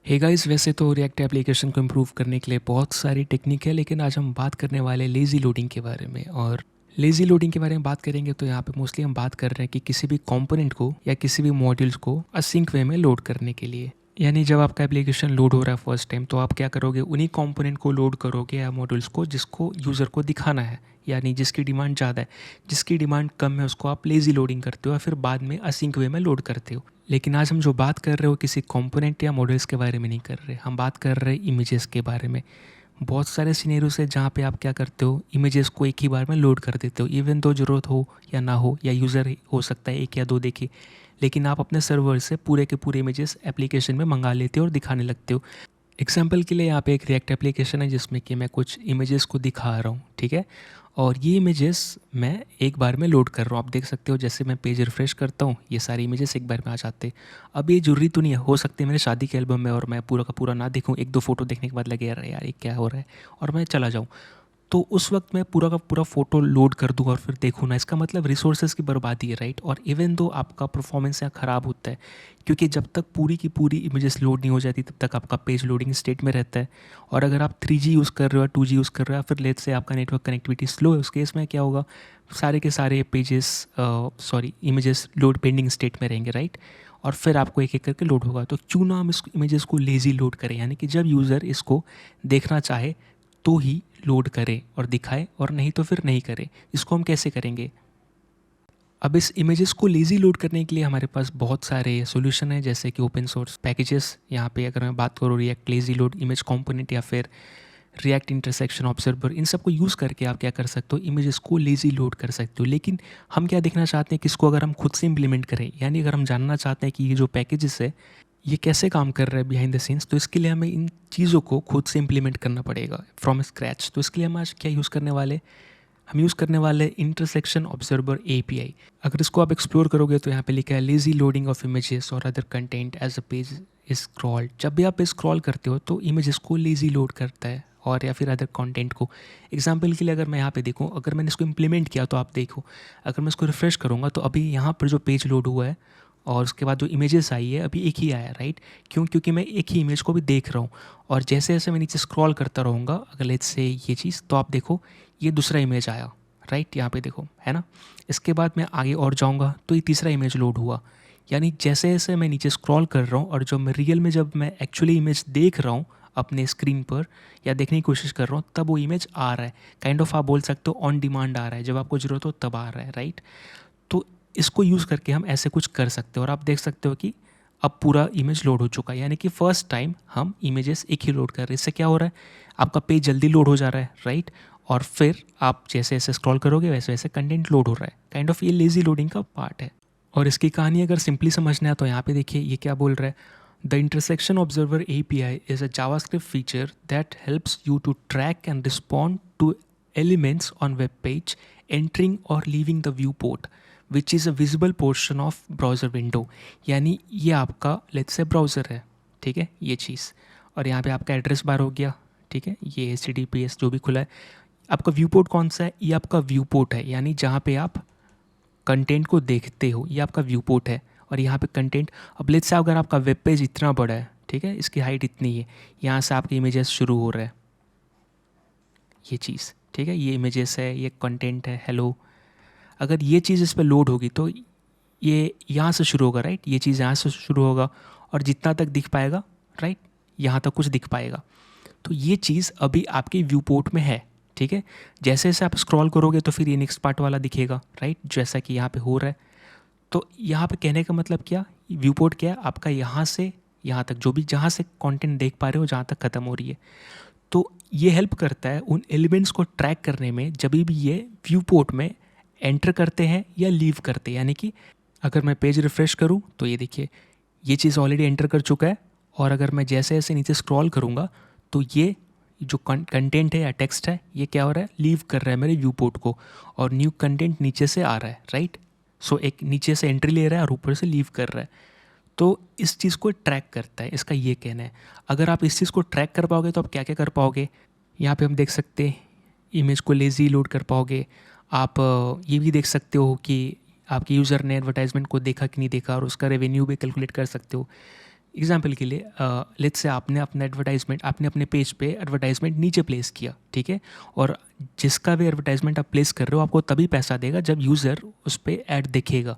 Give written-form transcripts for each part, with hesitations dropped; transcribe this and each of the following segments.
Hey guys, वैसे तो react application को इम्प्रूव करने के लिए बहुत सारी टेक्निक है, लेकिन आज हम बात करने वाले लेज़ी लोडिंग के बारे में। और लेज़ी लोडिंग के बारे में बात करेंगे तो यहाँ पे मोस्टली हम बात कर रहे हैं कि किसी भी कंपोनेंट को या किसी भी मॉड्यूल्स को असिंक वे में लोड करने के लिए। यानी जब आपका एप्लीकेशन लोड हो रहा है फर्स्ट टाइम, तो आप क्या करोगे, उन्हीं कंपोनेंट को लोड करोगे या मॉड्यूल्स को जिसको यूज़र को दिखाना है, यानी जिसकी डिमांड ज़्यादा है। जिसकी डिमांड कम है उसको आप लेज़ी लोडिंग करते हो या फिर बाद में असिंक वे में लोड करते हो। लेकिन आज हम जो बात कर रहे हो किसी कंपोनेंट या मॉडल्स के बारे में नहीं कर रहे, हम बात कर रहे हैं इमेजेस के बारे में। बहुत सारे सिनेरियोस है जहाँ पे आप क्या करते हो, इमेजेस को एक ही बार में लोड कर देते हो, इवन तो ज़रूरत हो या ना हो, या यूज़र हो सकता है एक या दो देखे, लेकिन आप अपने सर्वर से पूरे के पूरे इमेजेस एप्लीकेशन में मंगा लेते हो और दिखाने लगते हो। एग्जाम्पल के लिए यहाँ पे एक रिएक्ट एप्लीकेशन है जिसमें कि मैं कुछ इमेजेस को दिखा रहा हूँ, ठीक है। और ये इमेजेस मैं एक बार में लोड कर रहा हूँ। आप देख सकते हो जैसे मैं पेज रिफ्रेश करता हूँ, ये सारे इमेजेस एक बार में आ जाते हैं। अब ये जरूरी तो नहीं है, हो सकते हैं मेरे शादी के एल्बम में और मैं पूरा का पूरा ना देखूँ, एक दो फोटो देखने के बाद लगे यार यार ये क्या हो रहा है, और मैं चला जाऊँ। तो उस वक्त मैं पूरा का पूरा फ़ोटो लोड कर दूँ और फिर देखूँ ना, इसका मतलब रिसोर्सेज की बर्बादी है, राइट। और इवन दो आपका परफॉर्मेंस यहाँ ख़राब होता है, क्योंकि जब तक पूरी की पूरी इमेजेस लोड नहीं हो जाती तब तक आपका पेज लोडिंग स्टेट में रहता है। और अगर आप 3G यूज़ कर रहे हो, 2G यूज़ कर रहे हो, फिर लेट से आपका नेटवर्क कनेक्टिविटी स्लो है, उस केस में क्या होगा, सारे के सारे pages images load pending state में रहेंगे, राइट। और फिर आपको एक एक करके लोड होगा। तो क्यों ना हम इस इमेजेस को लेज़ी लोड करें, यानी कि जब यूज़र इसको देखना चाहे तो ही लोड करे और दिखाए, और नहीं तो फिर नहीं करे। इसको हम कैसे करेंगे? अब इस इमेजेस को लेज़ी लोड करने के लिए हमारे पास बहुत सारे सॉल्यूशन है, जैसे कि ओपन सोर्स पैकेजेस। यहाँ पे अगर मैं बात करूँ react lazy load image component या फिर रिएक्ट इंटरसेक्शन ऑब्जर्वर, इन सबको यूज़ करके आप क्या कर सकते हो, इमेजेस को लेज़ी लोड कर सकते हो। लेकिन हम क्या देखना चाहते हैं कि इसको अगर हम खुद से इम्प्लीमेंट करें, यानी अगर हम जानना चाहते हैं कि ये जो पैकेजेस है ये कैसे काम कर रहा है बिहाइंड द सीन्स, तो इसके लिए हमें इन चीज़ों को खुद से इम्प्लीमेंट करना पड़ेगा फ्रॉम स्क्रैच। तो इसके लिए हम आज क्या यूज़ करने वाले, हम यूज़ करने वाले इंटरसेक्शन ऑब्जर्वर API। अगर इसको आप एक्सप्लोर करोगे तो यहाँ पे लिखा है लेज़ी लोडिंग ऑफ इमेजेस और other content as a page is scroll. जब भी आप स्क्रॉल करते हो तो इमेजेस को लेज़ी लोड करता है, और या फिर अदर कंटेंट को। एग्जाम्पल के लिए अगर मैं यहाँ पे देखूँ, अगर मैंने इसको इम्प्लीमेंट किया तो आप देखो, अगर मैं इसको रिफ्रेश करूँगा तो अभी यहाँ पर जो पेज लोड हुआ है और उसके बाद जो इमेजेस आई है अभी एक ही आया, राइट। क्यों? क्योंकि मैं एक ही इमेज को भी देख रहा हूँ। और जैसे जैसे मैं नीचे स्क्रॉल करता रहूँगा, अगर लेट्स से ये चीज़, तो आप देखो ये दूसरा इमेज आया, राइट, यहाँ पे देखो, है ना। इसके बाद मैं आगे और जाऊँगा तो ये तीसरा इमेज लोड हुआ। यानी जैसे जैसे मैं नीचे स्क्रॉल कर रहा हूँ और जो मैं रियल में जब मैं एक्चुअली इमेज देख रहा हूँ अपने स्क्रीन पर या देखने की कोशिश कर रहा हूँ, तब वो इमेज आ रहा है। काइंड ऑफ आप बोल सकते हो ऑन डिमांड आ रहा है, जब आपको ज़रूरत हो तब आ रहा है, राइट। तो इसको यूज़ करके हम ऐसे कुछ कर सकते हो। और आप देख सकते हो कि अब पूरा इमेज लोड हो चुका है, यानी कि फ़र्स्ट टाइम हम इमेजेस एक ही लोड कर रहे हैं। इससे क्या हो रहा है, आपका पेज जल्दी लोड हो जा रहा है, राइट। और फिर आप जैसे जैसे स्क्रॉल करोगे वैसे वैसे कंटेंट लोड हो रहा है। काइंड ऑफ ये लेज़ी लोडिंग का पार्ट है। और इसकी कहानी अगर सिंपली समझना है तो यहाँ पे देखिए ये क्या बोल रहा है, the intersection observer API is a JavaScript feature that helps you to track and respond to elements on web page entering और leaving the viewport which is a visible portion of browser window. यानी ये आपका let's say browser है, ठीक है, ये चीज़। और यहाँ पे आपका एड्रेस बार हो गया, ठीक है, ये HTTPS जो भी खुला है। आपका व्यू पोर्ट कौन सा है, ये आपका व्यू पोर्ट है, यानी जहाँ पे आप कंटेंट को देखते हो, ये आपका व्यू पोर्ट है। और यहाँ पे कंटेंट, अब लेट्स से अगर आपका वेब पेज इतना बड़ा है, ठीक है, इसकी हाइट इतनी है, यहाँ से आपके इमेजेस शुरू हो रहा है, ये चीज़, ठीक है, ये इमेजेस है, ये कंटेंट है, हेलो। अगर ये चीज़ इस पर लोड होगी तो ये यहाँ से शुरू होगा, राइट, ये चीज़ यहाँ से शुरू होगा और जितना तक दिख पाएगा, राइट, यहाँ तक कुछ दिख पाएगा। तो ये चीज़ अभी आपके व्यू पोर्ट में है, ठीक है। जैसे जैसे आप स्क्रॉल करोगे तो फिर ये नेक्स्ट पार्ट वाला दिखेगा, राइट, जैसा कि यहाँ पे हो रहा है। तो यहाँ पे कहने का मतलब क्या, व्यू पोर्ट क्या है आपका, यहाँ से यहाँ तक जो भी जहाँ से कंटेंट देख पा रहे हो जहाँ तक ख़त्म हो रही है। तो ये हेल्प करता है उन एलिमेंट्स को ट्रैक करने में जब भी ये व्यू पोर्ट में एंटर करते हैं या लीव करते हैं। यानी कि अगर मैं पेज रिफ़्रेश करूँ तो ये देखिए ये चीज़ ऑलरेडी एंटर कर चुका है, और अगर मैं जैसे जैसे नीचे स्क्रॉल करूँगा तो ये जो कंटेंट है या टेक्स्ट है ये क्या हो रहा है, लीव कर रहा है मेरे व्यू पोर्ट को, और न्यू कंटेंट नीचे से आ रहा है, राइट। सो एक नीचे से एंट्री ले रहा है और ऊपर से लीव कर रहा है। तो इस चीज़ को ट्रैक करता है, इसका ये कहना है। अगर आप इस चीज़ को ट्रैक कर पाओगे तो आप क्या क्या कर पाओगे, यहाँ पे हम देख सकते हैं इमेज को लेज़ी लोड कर पाओगे। आप ये भी देख सकते हो कि आपके यूज़र ने एडवर्टाइजमेंट को देखा कि नहीं देखा, और उसका रेवेन्यू भी कैलकुलेट कर सकते हो। एग्जाम्पल के लिए लेट्स से आपने अपना एडवर्टाइजमेंट आपने अपने पेज पे एडवर्टाइजमेंट नीचे प्लेस किया, ठीक है, और जिसका भी एडवर्टाइजमेंट आप प्लेस कर रहे हो आपको तभी पैसा देगा जब यूज़र उस पर ऐड देखेगा।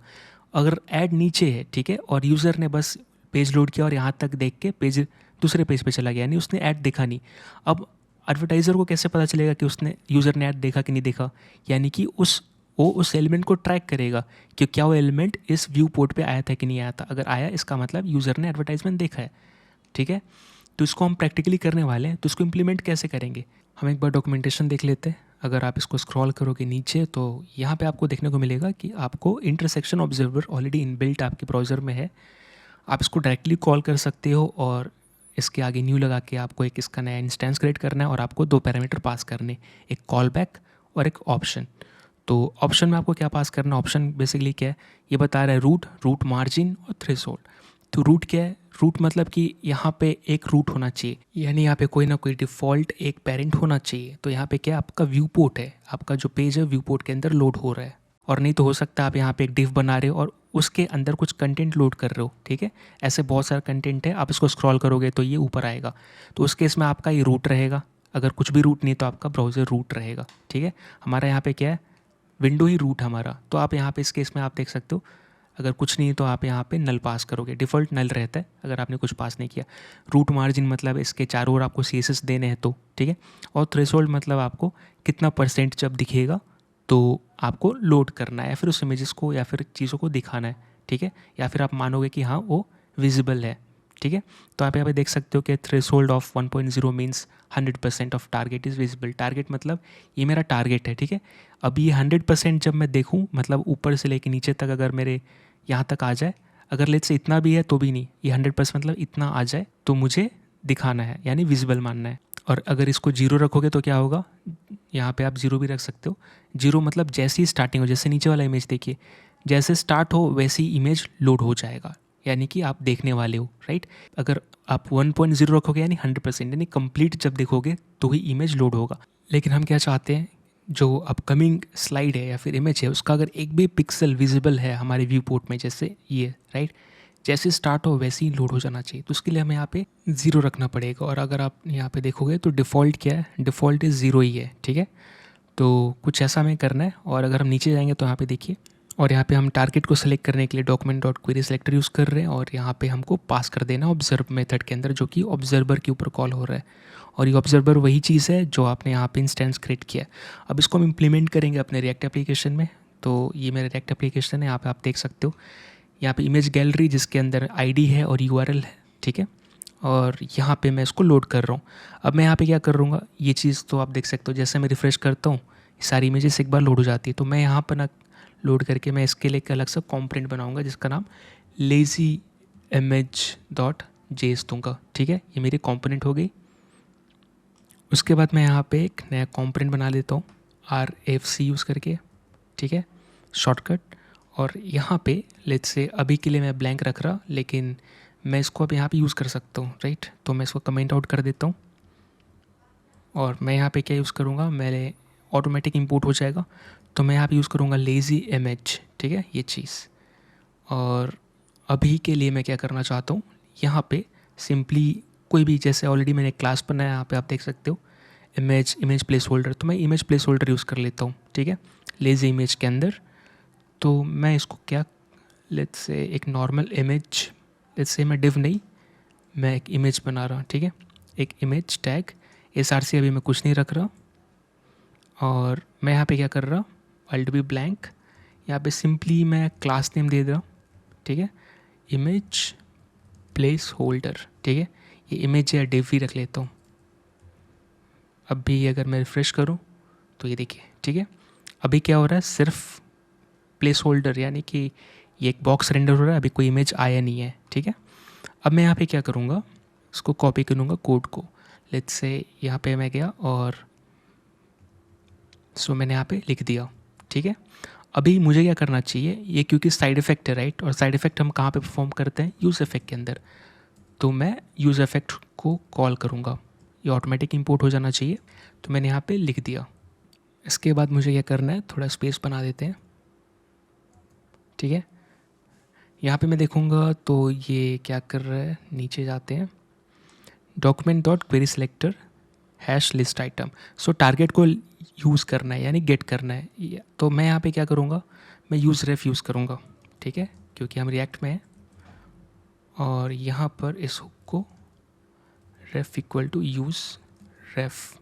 अगर ऐड नीचे है, ठीक है, और यूज़र ने बस पेज लोड किया और यहाँ तक देख के पेज दूसरे पेज पे चला गया, यानी उसने ऐड देखा नहीं। अब एडवर्टाइज़र को कैसे पता चलेगा कि उसने यूज़र ने ऐड देखा कि नहीं देखा? यानी कि वो उस एलिमेंट को ट्रैक करेगा कि क्या वो एलिमेंट इस व्यू पोर्ट पे आया था कि नहीं आया था। अगर आया, इसका मतलब यूज़र ने एडवर्टाइजमेंट देखा है, ठीक है। तो इसको हम प्रैक्टिकली करने वाले हैं, तो इसको इम्प्लीमेंट कैसे करेंगे हम एक बार डॉक्यूमेंटेशन देख लेते हैं। अगर आप इसको स्क्रॉल करोगे नीचे तो यहाँ पे आपको देखने को मिलेगा कि आपको इंटरसेक्शन ऑब्जर्वर ऑलरेडी इनबिल्ट आपके ब्राउज़र में है। आप इसको डायरेक्टली कॉल कर सकते हो और इसके आगे न्यू लगा के आपको एक इसका नया इंस्टेंस क्रिएट करना है और आपको 2 पैरामीटर पास करने, एक कॉल बैक और एक ऑप्शन। तो ऑप्शन में आपको क्या पास करना है? ऑप्शन बेसिकली क्या है, ये बता रहा है रूट मार्जिन और थ्रेशोल्ड। तो रूट क्या है? रूट मतलब कि यहाँ पे एक रूट होना चाहिए, यानी यहाँ पे कोई ना कोई डिफ़ॉल्ट एक पेरेंट होना चाहिए। तो यहाँ पे क्या, आपका व्यू पोर्ट है, आपका जो पेज है व्यू पोर्ट के अंदर लोड हो रहा है। और नहीं तो हो सकता है आप यहाँ पे एक डिव बना रहे हो और उसके अंदर कुछ कंटेंट लोड कर रहे हो, ठीक है। ऐसे बहुत सारा कंटेंट है, आप इसको स्क्रॉल करोगे तो ये ऊपर आएगा। तो उस केस में आपका ये रूट रहेगा। अगर कुछ भी रूट नहीं तो आपका ब्राउज़र रूट रहेगा, ठीक है। हमारा यहाँ पे क्या है, विंडो ही रूट हमारा। तो आप यहाँ पे इस केस में आप देख सकते हो, अगर कुछ नहीं तो आप यहाँ पे नल पास करोगे, डिफ़ॉल्ट नल रहता है अगर आपने कुछ पास नहीं किया। रूट मार्जिन मतलब इसके चारों ओर आपको CSS देने हैं तो, ठीक है। और थ्रेशोल्ड मतलब आपको कितना % जब दिखेगा तो आपको लोड करना है या फिर उस इमेजेस को या फिर चीज़ों को दिखाना है, ठीक है, या फिर आप मानोगे कि हाँ वो विजिबल है, ठीक है। तो आप यहाँ पे देख सकते हो कि threshold of 1.0 means 100% of target is visible. Target मतलब ये मेरा टारगेट है, ठीक है। अब ये 100% जब मैं देखूँ, मतलब ऊपर से लेके नीचे तक अगर मेरे यहाँ तक आ जाए, अगर लेट्स से इतना भी है तो भी नहीं, ये 100% मतलब इतना आ जाए तो मुझे दिखाना है, यानी विजिबल मानना है। और अगर इसको 0 रखोगे तो क्या होगा, यहाँ पे आप 0 भी रख सकते हो। 0 मतलब जैसे ही स्टार्टिंग हो, जैसे नीचे वाला इमेज देखिए, जैसे स्टार्ट हो वैसे ही इमेज लोड हो जाएगा, यानी कि आप देखने वाले हो, राइट। अगर आप 1.0 रखोगे यानी 100%, यानी कंप्लीट जब देखोगे तो ही इमेज लोड होगा। लेकिन हम क्या चाहते हैं, जो अपकमिंग स्लाइड है या फिर इमेज है उसका अगर एक भी पिक्सल विजिबल है हमारे व्यू पोर्ट में, जैसे ये, राइट, जैसे स्टार्ट हो वैसे ही लोड हो जाना चाहिए। तो उसके लिए हमें यहाँ पे 0 रखना पड़ेगा। और अगर आप यहाँ पे देखोगे तो डिफ़ॉल्ट क्या है, डिफ़ॉल्ट इज़ 0 ही है, ठीक है। तो कुछ ऐसा हमें करना है। और अगर हम नीचे जाएंगे तो यहाँ पे देखिए, और यहाँ पे हम टारगेट को सेलेक्ट करने के लिए document dot query selector use कर रहे हैं और यहाँ पे हमको पास कर देना ऑब्जर्व मेथड के अंदर, जो कि ऑब्जर्वर के ऊपर कॉल हो रहा है। और ये ऑब्जर्वर वही चीज़ है जो आपने यहाँ पे इंस्टेंस क्रिएट किया है। अब इसको हम इम्प्लीमेंट करेंगे अपने रिएक्ट एप्लीकेशन में। तो ये मेरा रिएक्ट एप्लीकेशन है, यहाँ पे आप देख सकते हो, यहाँ पे इमेज गैलरी जिसके अंदर ID है और URL है, ठीक है। और यहाँ पे मैं इसको लोड कर रहा हूँ। अब मैं यहाँ पे क्या कर रहूँगा, ये चीज़ तो आप देख सकते हो, जैसे मैं रिफ़्रेश करता हूँ सारी इमेजेस एक बार लोड हो जाती है। तो मैं यहाँ पर ना लोड करके मैं इसके लिए एक अलग सा कॉम्पोनेंट बनाऊँगा जिसका नाम लेज़ी इमेज डॉट जेएस दूँगा, ठीक है। ये मेरी कॉम्पोनेंट हो गई। उसके बाद मैं यहाँ पे एक नया कॉम्पोनेंट बना लेता हूँ RFC यूज़ करके, ठीक है, शॉर्टकट। और यहाँ पे लेट्स से अभी के लिए मैं ब्लैंक रख रहा, लेकिन मैं इसको अब यहाँ पे यूज़ कर सकता हूँ, राइट। तो मैं इसको कमेंट आउट कर देता हूँ और मैं यहाँ पे क्या यूज़ करूँगा, मेरे ऑटोमेटिक इंपोर्ट हो जाएगा। तो मैं यहाँ पे यूज़ करूँगा लेज़ी इमेज, ठीक है, ये चीज़। और अभी के लिए मैं क्या करना चाहता हूँ, यहाँ पे सिंपली कोई भी, जैसे ऑलरेडी मैंने क्लास बनाया, यहाँ पे आप देख सकते हो इमेज प्लेस होल्डर। तो मैं इमेज प्लेस होल्डर यूज़ कर लेता हूँ, ठीक है, लेज़ी इमेज के अंदर। तो मैं इसको क्या, लेट्स से एक नॉर्मल इमेज, लेट्स से मैं डिव नहीं, मैं एक इमेज बना रहा हूँ, ठीक है, एक इमेज टैग SRC अभी मैं कुछ नहीं रख रहा। और मैं यहाँ पे क्या कर रहा हूँ, अल्ट बी ब्लैंक, यहाँ पे सिंपली मैं क्लास नेम दे रहा हूँ, ठीक है, इमेज प्लेस होल्डर, ठीक है। ये इमेज या डिव ही रख लेता हूँ। अब भी अगर मैं रिफ्रेश करूँ तो ये देखिए, ठीक है, अभी क्या हो रहा है, सिर्फ प्लेस होल्डर, यानी कि ये एक बॉक्स रेंडर हो रहा है, अभी कोई इमेज आया नहीं है, ठीक है। अब मैं यहाँ पे क्या करूँगा, इसको कॉपी करूँगा कोड को। लेट्स से यहाँ पे मैं गया और सो मैंने यहाँ पे लिख दिया, ठीक है। अभी मुझे क्या करना चाहिए, ये क्योंकि साइड इफ़ेक्ट है, राइट, और साइड इफ़ेक्ट हम कहाँ पे परफॉर्म करते हैं, यूज़ इफ़ेक्ट के अंदर। तो मैं यूज़ इफ़ेक्ट को कॉल करूँगा, ये ऑटोमेटिक इंपोर्ट हो जाना चाहिए। तो मैंने यहाँ पे लिख दिया। इसके बाद मुझे क्या करना है, थोड़ा स्पेस बना देते हैं, ठीक है। यहाँ पे मैं देखूँगा तो ये क्या कर रहा है, नीचे जाते हैं, document dot query selector hash list item. सो टारगेट को यूज़ करना है यानी गेट करना है। तो मैं यहाँ पे क्या करूँगा, मैं यूज़ रेफ यूज़ करूँगा, ठीक है, क्योंकि हम रिएक्ट में हैं। और यहाँ पर इस हुक को रेफ इक्वल टू यूज़ रेफ,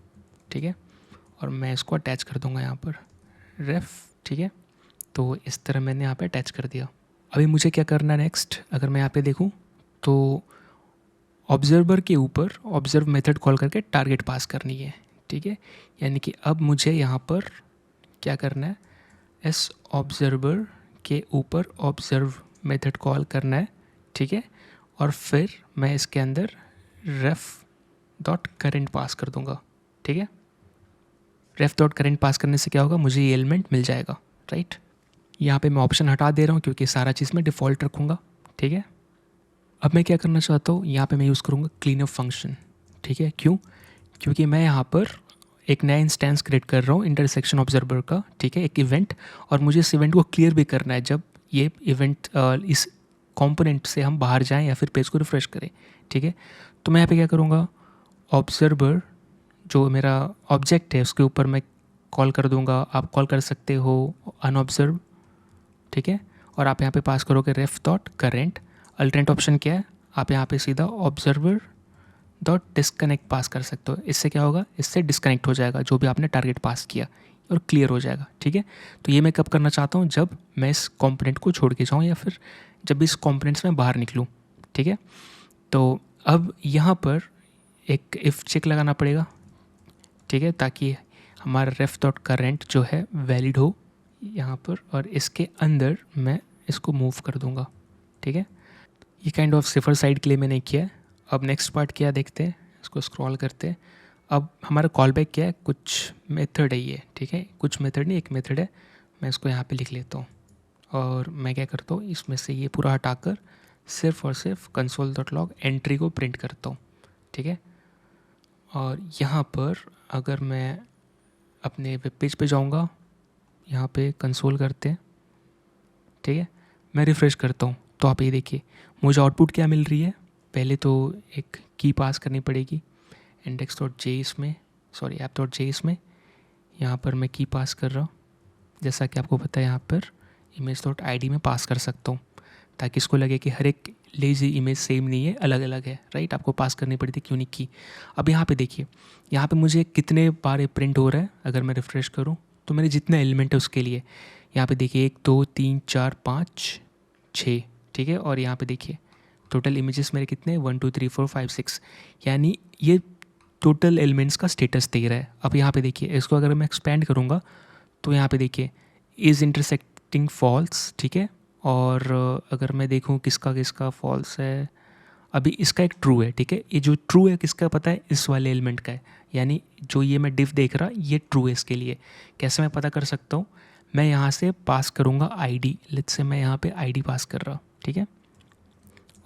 ठीक है, और मैं इसको अटैच कर दूँगा यहाँ पर रेफ, ठीक है। तो इस तरह मैंने यहाँ पे अटैच कर दिया। अभी मुझे क्या करना है नेक्स्ट, अगर मैं यहाँ पे देखूँ तो ऑब्जर्वर के ऊपर ऑब्जर्व मेथड कॉल करके टारगेट पास करनी है, ठीक है। यानी कि अब मुझे यहाँ पर क्या करना है, इस ऑब्जर्वर के ऊपर ऑब्जर्व मेथड कॉल करना है, ठीक है, और फिर मैं इसके अंदर रेफ डॉट करेंट पास कर दूंगा, ठीक है। रेफ डॉट करेंट पास करने से क्या होगा, मुझे ये एलिमेंट मिल जाएगा, राइट। यहाँ पे मैं ऑप्शन हटा दे रहा हूँ क्योंकि सारा चीज़ मैं डिफ़ॉल्ट रखूँगा, ठीक है। अब मैं क्या करना चाहता हूँ, यहाँ पे मैं यूज़ करूँगा क्लीनअप फंक्शन, ठीक है। क्यों, क्योंकि मैं यहाँ पर एक नया इंस्टेंस क्रिएट कर रहा हूँ इंटरसेक्शन ऑब्जर्वर का, ठीक है, एक इवेंट, और मुझे इस इवेंट को क्लियर भी करना है जब ये इवेंट इस कंपोनेंट से हम बाहर जाएं या फिर पेज को रिफ्रेश करें, ठीक है। तो मैं यहाँ पे क्या करूँगा, ऑब्जर्वर जो मेरा ऑब्जेक्ट है उसके ऊपर मैं कॉल कर दूँगा, आप कॉल कर सकते हो अनऑब्जर्व, ठीक है, और आप यहाँ पे पास करोगे रेफ डॉट करेंट। अल्टरनेट ऑप्शन क्या है, आप यहाँ पे सीधा ऑब्जर्वर डॉट डिस्कनेक्ट पास कर सकते हो। इससे क्या होगा, इससे डिस्कनेक्ट हो जाएगा जो भी आपने टारगेट पास किया और क्लियर हो जाएगा, ठीक है। तो ये मैं कब करना चाहता हूँ, जब मैं इस कंपोनेंट को छोड़ के जाऊँ या फिर जब भी इस कंपोनेंट्स में बाहर निकलूँ, ठीक है। तो अब यहाँ पर एक इफ़ चेक लगाना पड़ेगा, ठीक है, ताकि हमारा रेफ डॉट करेंट जो है वैलिड हो यहाँ पर, और इसके अंदर मैं इसको मूव कर दूँगा, ठीक है। ये काइंड ऑफ सिफर साइड के लिए मैंने किया है। अब नेक्स्ट पार्ट क्या देखते हैं, इसको स्क्रॉल करते हैं। अब हमारा कॉल बैक क्या है, कुछ मेथड है ये, ठीक है, कुछ मेथड नहीं, एक मेथड है। मैं इसको यहाँ पे लिख लेता हूँ और मैं क्या करता हूँ, इसमें से ये पूरा हटाकर सिर्फ और सिर्फ console.log एंट्री को प्रिंट करता हूँ, ठीक है। और यहाँ पर अगर मैं अपने वेब पेज पे जाऊँगा, यहाँ पे कंसोल करते हैं, ठीक है, मैं रिफ़्रेश करता हूँ, तो आप ये देखिए मुझे आउटपुट क्या मिल रही है। पहले तो एक की पास करनी पड़ेगी index.js में, सॉरी app.js में। यहाँ पर मैं की पास कर रहा हूँ, जैसा कि आपको पता है यहाँ पर image.id में पास कर सकता हूँ, ताकि इसको लगे कि हर एक लेजी इमेज सेम नहीं है, अलग अलग है, राइट। आपको पास करनी पड़ी थी, क्यों नहीं की। अब यहाँ पे देखिए, यहाँ पे मुझे कितने बार प्रिंट हो रहा है, अगर मैं रिफ़्रेश करूँ तो मेरे जितने एलिमेंट है उसके लिए यहाँ पे देखिए 1 2 3 4 5 6, ठीक है। और यहाँ पे देखिए टोटल इमेजेस मेरे कितने, 1 2 3 4 5 6, यानी ये टोटल एलिमेंट्स का स्टेटस दे रहा है। अब यहाँ पे देखिए, इसको अगर मैं एक्सपेंड करूँगा तो यहाँ पे देखिए इज़ इंटरसेक्टिंग फॉल्स, ठीक है। और अगर मैं देखूँ किसका किसका फॉल्स है, अभी इसका एक ट्रू है, ठीक है। ये जो ट्रू है किसका पता है, इस वाले एलिमेंट का है, यानी जो ये मैं डिफ देख रहा ये ट्रू है इसके लिए। कैसे मैं पता कर सकता हूँ, मैं यहाँ से पास करूँगा आईडी, लेट्स से मैं यहाँ पे आईडी पास कर रहा, ठीक है,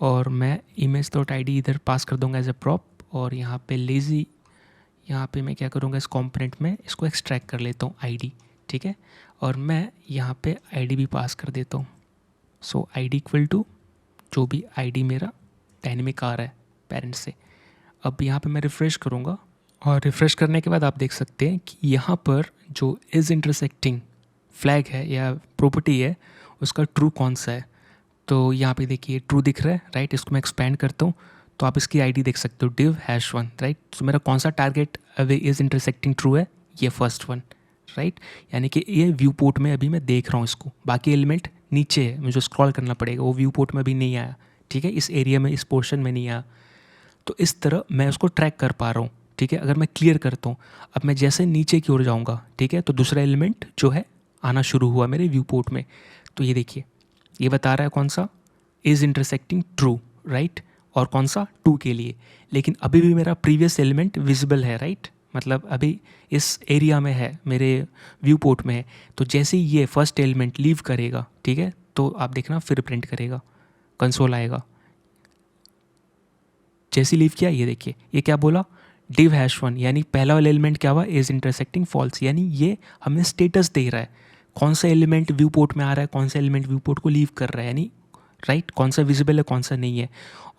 और मैं image.id इधर पास कर दूँगा एज ए प्रॉप, और यहाँ पे लेज़ी, यहाँ पे मैं क्या करूँगा, इस कंपोनेंट में इसको एक्सट्रैक्ट कर लेता हूँ आईडी, ठीक है, और मैं यहाँ पे आईडी भी पास कर देता हूँ। सो आईडी इक्वल टू जो भी आईडी मेरा डायनेमिक आ रहा है पेरेंट से। अब यहाँ पे मैं रिफ़्रेश करूँगा, और रिफ़्रेश करने के बाद आप देख सकते हैं कि यहाँ पर जो इज़ इंटरसेक्टिंग फ्लैग है या प्रॉपर्टी है उसका ट्रू कौन सा है। तो यहाँ पे देखिए ट्रू दिख रहा है, राइट। इसको मैं एक्सपेंड करता हूँ तो आप इसकी आईडी देख सकते हो, div#1, राइट। तो मेरा कौन सा target away is intersecting true है, ये फर्स्ट वन, राइट। यानी कि ये व्यू पोर्ट में अभी मैं देख रहा हूँ इसको, बाकी एलिमेंट नीचे है, मुझे स्क्रॉल करना पड़ेगा, वो व्यू पोर्ट में अभी नहीं आया, ठीक है, इस एरिया में, इस पोर्शन में नहीं आया। तो इस तरह मैं उसको ट्रैक कर पा रहा हूँ, ठीक है। अगर मैं क्लियर करता हूँ, अब मैं जैसे नीचे की ओर जाऊँगा, ठीक है, तो दूसरा एलिमेंट जो है आना शुरू हुआ मेरे व्यू पोर्ट में। तो ये देखिए, ये बता रहा है कौन सा, इज़ इंटरसेक्टिंग ट्रू, राइट, और कौन सा 2 के लिए। लेकिन अभी भी मेरा प्रीवियस एलिमेंट विजिबल है, राइट, मतलब अभी इस एरिया में है, मेरे व्यू पोर्ट में है। तो जैसे ही ये फर्स्ट एलिमेंट लीव करेगा, ठीक है, तो आप देखना फिर प्रिंट करेगा, कंसोल आएगा। जैसे लीव किया, ये देखिए ये क्या बोला, div#1, यानी पहला वाला एलिमेंट क्या हुआ, इज इंटरसेक्टिंग फॉल्स, यानी ये हमें स्टेटस दे रहा है कौन सा एलिमेंट व्यू पोर्ट में आ रहा है, कौन सा एलिमेंट व्यू पोर्ट को लीव कर रहा है, यानी राइट, कौन सा विजिबल है कौन सा नहीं है।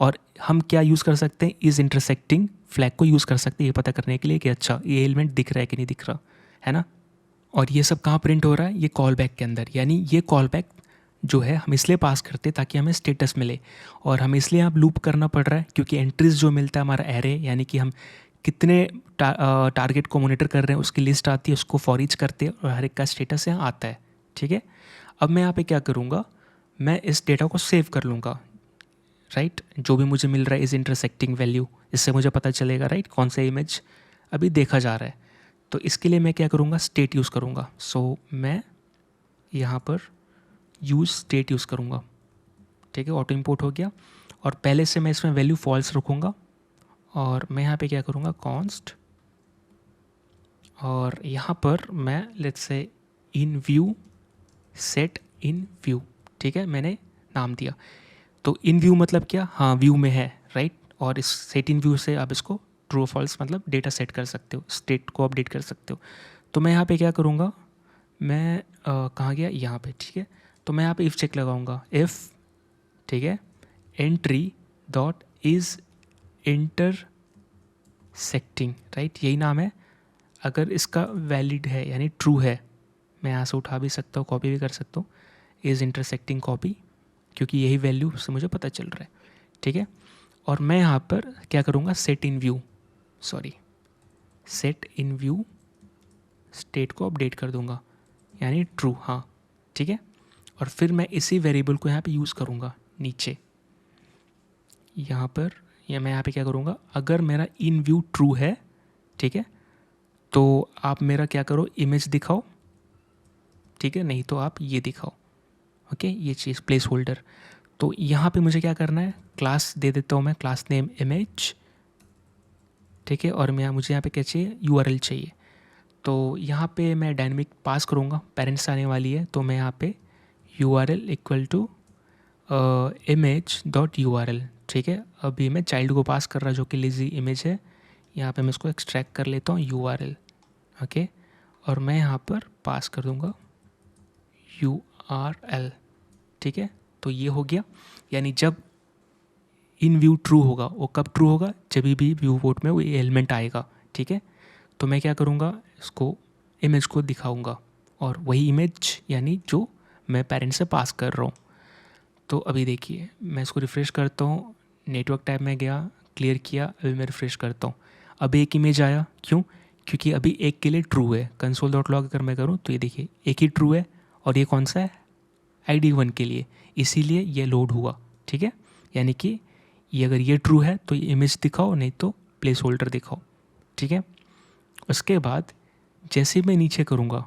और हम क्या यूज़ कर सकते हैं, इज इंटरसेक्टिंग फ्लैग को यूज़ कर सकते हैं ये पता करने के लिए कि अच्छा ये एलिमेंट दिख रहा है कि नहीं दिख रहा है ना। और ये सब कहाँ प्रिंट हो रहा है, ये कॉल बैक के अंदर। यानी ये कॉल बैक जो है हम इसलिए पास करते हैं ताकि हमें स्टेटस मिले, और हमें इसलिए आप लूप करना पड़ रहा है क्योंकि एंट्रीज जो मिलता है हमारा एरे, यानी कि हम कितने टारगेट को मोनिटर कर रहे हैं उसकी लिस्ट आती है, उसको फॉर ईच करते हैं और हर एक का स्टेटस यहाँ आता है। ठीक है, अब मैं यहाँ पे क्या करूँगा, मैं इस डेटा को सेव कर लूँगा। राइट, जो भी मुझे मिल रहा है इज इंटरसेक्टिंग वैल्यू, इससे मुझे पता चलेगा राइट कौन सा इमेज अभी देखा जा रहा है। तो इसके लिए मैं क्या करूँगा, स्टेट यूज़ करूँगा। सो मैं यहाँ पर यूज़ स्टेट यूज़ करूँगा। ठीक है, ऑटो इंपोर्ट हो गया, और पहले से मैं इसमें वैल्यू फॉल्स रखूँगा, और मैं यहाँ पे क्या करूँगा, कॉन्स्ट, और यहाँ पर मैं let's say in view set in view. ठीक है, मैंने नाम दिया। तो इन व्यू मतलब क्या, हाँ व्यू में है राइट, और इस सेट इन व्यू से आप इसको ट्रू फॉल्स मतलब डेटा सेट कर सकते हो, स्टेट को अपडेट कर सकते हो। तो मैं यहाँ पे क्या करूँगा, मैं कहाँ गया, यहाँ पे। ठीक है, तो मैं यहाँ पे इफ़ चेक लगाऊंगा, इफ़ ठीक है entry dot is intersecting, right यही नाम है। अगर इसका वैलिड है यानी ट्रू है, मैं यहाँ से उठा भी सकता हूँ, कॉपी भी कर सकता हूँ, इज़ इंटरसेक्टिंग कॉपी, क्योंकि यही वैल्यू से मुझे पता चल रहा है। ठीक है, और मैं यहाँ पर क्या करूँगा, सेट इन व्यू, सॉरी सेट इन व्यू स्टेट को अपडेट कर दूँगा, यानी ट्रू, हाँ ठीक है। और फिर मैं इसी वेरिएबल को यहाँ पे यूज़ करूँगा नीचे यहाँ पर, या मैं यहाँ पे क्या करूँगा, अगर मेरा इन व्यू ट्रू है ठीक है, तो आप मेरा क्या करो, इमेज दिखाओ। ठीक है, नहीं तो आप ये दिखाओ। ओके, ये चीज़ प्लेस होल्डर। तो यहाँ पे मुझे क्या करना है, क्लास दे देता हूँ मैं, क्लास नेम इमेज। ठीक है, और मैं मुझे यहाँ पे क्या चाहिए, यूआरएल चाहिए। तो यहाँ पे मैं डायनेमिक पास करूँगा, पेरेंट्स आने वाली है, तो मैं यहाँ पे URL equal to image dot URL. ठीक है, अभी मैं चाइल्ड को पास कर रहा जो कि लेजी इमेज है, यहाँ पे मैं इसको एक्सट्रैक्ट कर लेता हूँ यूआरएल। ओके, और मैं यहाँ पर पास कर दूँगा यूआरएल। ठीक है, तो ये हो गया, यानी जब इन व्यू ट्रू होगा, वो कब ट्रू होगा, जब भी व्यू पोर्ट में वो एलिमेंट आएगा। ठीक है, तो मैं क्या करूँगा, इसको इमेज को दिखाऊंगा, और वही इमेज यानी जो मैं पेरेंट से पास कर रहा हूँ। तो अभी देखिए मैं इसको रिफ़्रेश करता हूँ, नेटवर्क टैब में गया, क्लियर किया, अभी मैं रिफ़्रेश करता हूँ, अभी एक इमेज आया। क्यों, क्योंकि अभी एक के लिए ट्रू है। कंसोल डॉट लॉग अगर मैं करूँ तो ये देखिए एक ही ट्रू है, और ये कौन सा है, ID1 के लिए, इसीलिए ये लोड हुआ। ठीक है, यानी कि ये अगर ये ट्रू है तो ये इमेज दिखाओ, नहीं तो प्लेस होल्डर दिखाओ। ठीक है, उसके बाद जैसे मैं नीचे करूँगा,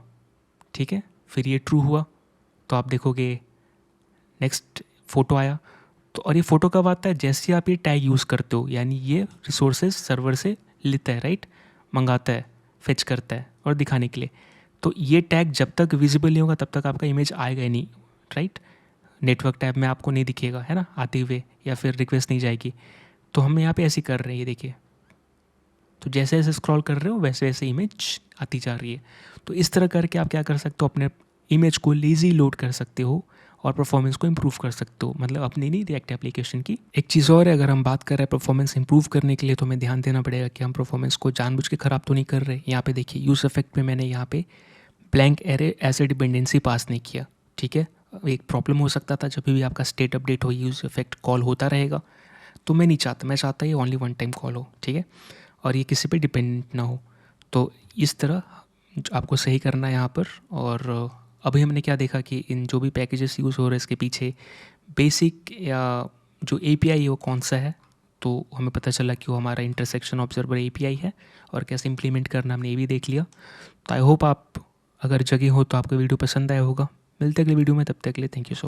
ठीक है, फिर ये ट्रू हुआ, तो आप देखोगे नेक्स्ट फ़ोटो आया। तो और ये फ़ोटो कब आता है, जैसे आप ये टैग यूज़ करते हो, यानी ये रिसोर्सेज सर्वर से लेता है राइट, मंगाता है, फेच करता है और दिखाने के लिए। तो ये टैग जब तक विजिबल नहीं होगा तब तक आपका इमेज आएगा ही नहीं राइट, नेटवर्क टैब में आपको नहीं दिखेगा है ना आते हुए, या फिर रिक्वेस्ट नहीं जाएगी। तो हम यहाँ पे ऐसे कर रहे हैं, ये देखिए, तो जैसे जैसे स्क्रॉल कर रहे हो वैसे वैसे इमेज आती जा रही है। तो इस तरह करके आप क्या कर सकते हो, अपने इमेज को लेजी लोड कर सकते हो और परफॉर्मेंस को इम्प्रूव कर सकते हो, मतलब अपनी नहीं रिएक्ट एप्लीकेशन की। एक चीज़ और है, अगर हम बात कर रहे हैं परफॉर्मेंस इंप्रूव करने के लिए, तो हमें ध्यान देना पड़ेगा कि हम परफॉर्मेंस को जानबूझ के ख़राब तो नहीं कर रहे। यहाँ पे देखिए यूज़ इफेक्ट में मैंने यहाँ पे blank array as a dependency pass नहीं किया। ठीक है, एक प्रॉब्लम हो सकता था, जब भी आपका स्टेट अपडेट हो यूज़ इफेक्ट कॉल होता रहेगा, तो मैं नहीं चाहता, मैं चाहता ये ओनली वन टाइम कॉल हो। ठीक है, और ये किसी पे डिपेंडेंट ना हो। तो इस तरह आपको सही करना है यहाँ पर। और अभी हमने क्या देखा कि इन जो भी पैकेजेस यूज़ हो रहे हैं इसके पीछे बेसिक या जो API है वो कौन सा है, तो हमें पता चला कि वो हमारा इंटरसेक्शन ऑब्जर्वर API है, और कैसे इम्प्लीमेंट करना हमने ये भी देख लिया। तो आई होप आप अगर जगह हो तो आपको वीडियो पसंद आया होगा। मिलते अगले वीडियो में, तब तक के लिए थैंक यू सो मच।